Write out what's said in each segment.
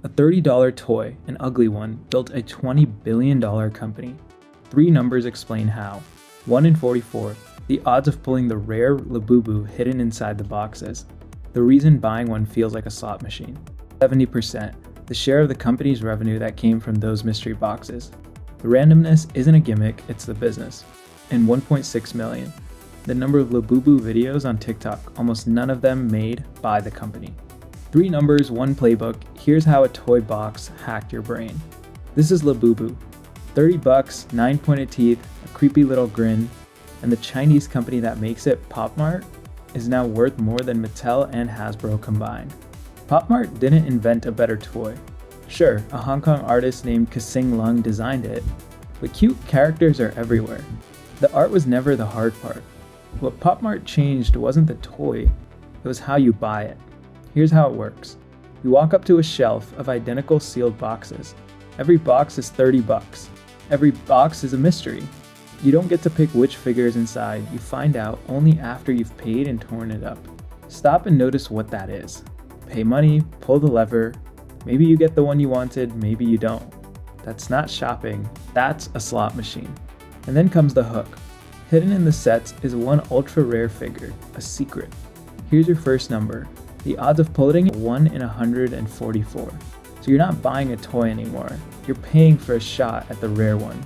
A $30 toy, an ugly one, built a $20 billion company. 3 numbers explain how. 1 in 44, the odds of pulling the rare Labubu hidden inside the boxes. The reason buying one feels like a slot machine. 70%, the share of the company's revenue that came from those mystery boxes. The randomness isn't a gimmick, it's the business. And 1.6 million. The number of Labubu videos on TikTok, almost none of them made by the company. 3 numbers, 1 playbook. Here's how a toy box hacked your brain. This is Labubu. $30, 9 pointed teeth, a creepy little grin, and the Chinese company that makes it, Mart, is now worth more than Mattel and Hasbro combined. Mart didn't invent a better toy. Sure, a Hong Kong artist named Kasing Lung designed it, but cute characters are everywhere. The art was never the hard part. What Mart changed wasn't the toy, it was how you buy it. Here's how it works. You walk up to a shelf of identical sealed boxes. Every box is $30. Every box is a mystery. You don't get to pick which figure is inside, you find out only after you've paid and torn it up. Stop and notice what that is. Pay money, pull the lever, maybe you get the one you wanted, maybe you don't. That's not shopping, that's a slot machine. And then comes the hook. Hidden in the sets is one ultra rare figure, a secret. Here's your first number. The odds of pulling 1 in 144. So you're not buying a toy anymore, you're paying for a shot at the rare one.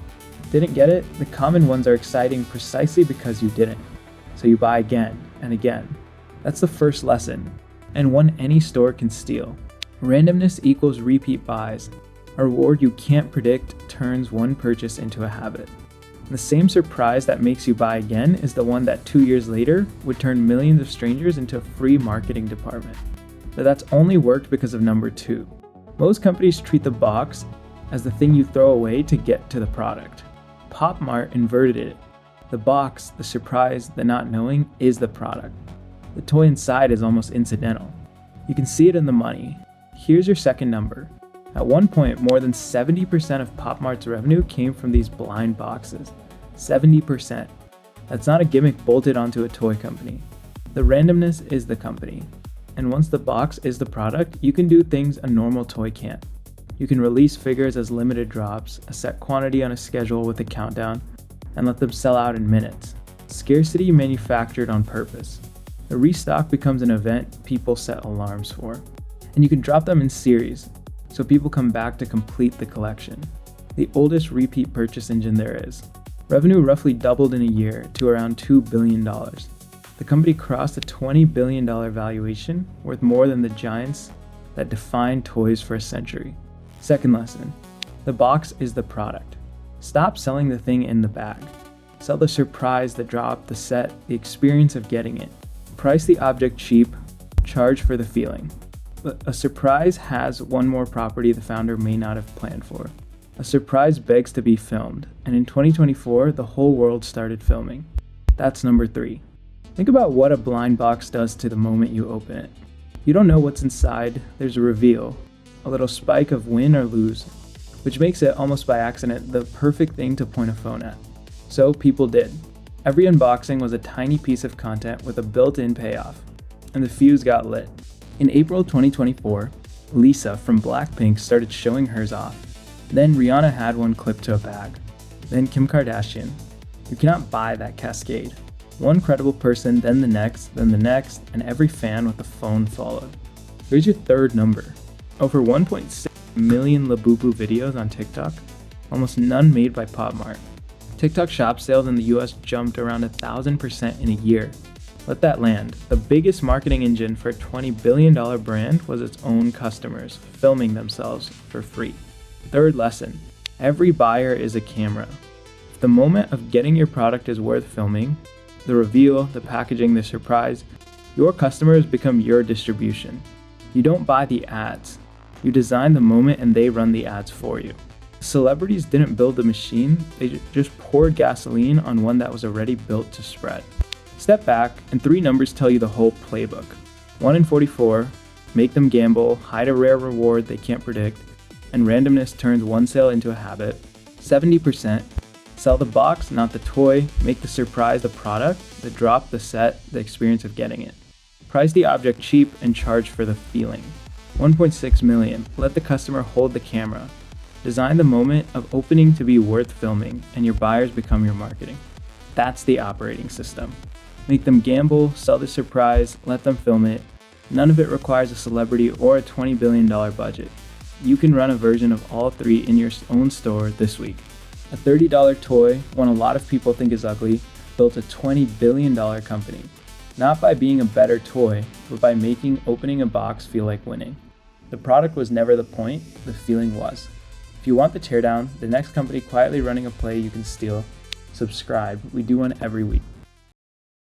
Didn't get it? The common ones are exciting precisely because you didn't. So you buy again and again. That's the first lesson, and one any store can steal. Randomness equals repeat buys. A reward you can't predict turns one purchase into a habit. The same surprise that makes you buy again is the one that 2 years later would turn millions of strangers into a free marketing department. But that's only worked because of number 2. Most companies treat the box as the thing you throw away to get to the product. Mart inverted it. The box, the surprise, the not knowing is the product. The toy inside is almost incidental. You can see it in the money. Here's your second number. At one point, more than 70% of Mart's revenue came from these blind boxes. 70%. That's not a gimmick bolted onto a toy company. The randomness is the company. And once the box is the product, you can do things a normal toy can't. You can release figures as limited drops, a set quantity on a schedule with a countdown, and let them sell out in minutes. Scarcity manufactured on purpose. The restock becomes an event people set alarms for. And you can drop them in series, so people come back to complete the collection. The oldest repeat purchase engine there is. Revenue roughly doubled in a year to around $2 billion. The company crossed a $20 billion valuation, worth more than the giants that defined toys for a century. Second lesson, the box is the product. Stop selling the thing in the bag. Sell the surprise, the drop, the set, the experience of getting it. Price the object cheap, charge for the feeling. But a surprise has one more property the founder may not have planned for. A surprise begs to be filmed, and in 2024, the whole world started filming. That's number 3. Think about what a blind box does to the moment you open it. You don't know what's inside, there's a reveal, a little spike of win or lose, which makes it, almost by accident, the perfect thing to point a phone at. So people did. Every unboxing was a tiny piece of content with a built-in payoff, and the fuse got lit. In April 2024, Lisa from Blackpink started showing hers off. Then Rihanna had one clipped to a bag. Then Kim Kardashian. You cannot buy that cascade. One credible person, then the next, and every fan with a phone followed. Here's your third number. Over 1.6 million Labubu videos on TikTok, almost none made by Mart. TikTok shop sales in the US jumped around 1,000% in a year. Let that land. The biggest marketing engine for a $20 billion brand was its own customers, filming themselves for free. Third lesson, every buyer is a camera. If the moment of getting your product is worth filming, the reveal, the packaging, the surprise, your customers become your distribution. You don't buy the ads. You design the moment and they run the ads for you. Celebrities didn't build the machine, they just poured gasoline on one that was already built to spread. Step back, and 3 numbers tell you the whole playbook. 1 in 44, make them gamble, hide a rare reward they can't predict, and randomness turns one sale into a habit. 70%, sell the box, not the toy, make the surprise the product, the drop, the set, the experience of getting it. Price the object cheap and charge for the feeling. 1.6 million, let the customer hold the camera. Design the moment of opening to be worth filming, and your buyers become your marketing. That's the operating system. Make them gamble, sell the surprise, let them film it. None of it requires a celebrity or a $20 billion budget. You can run a version of all three in your own store this week. A $30 toy, one a lot of people think is ugly, built a $20 billion company. Not by being a better toy, but by making opening a box feel like winning. The product was never the point, the feeling was. If you want the teardown, the next company quietly running a play you can steal, subscribe. We do one every week.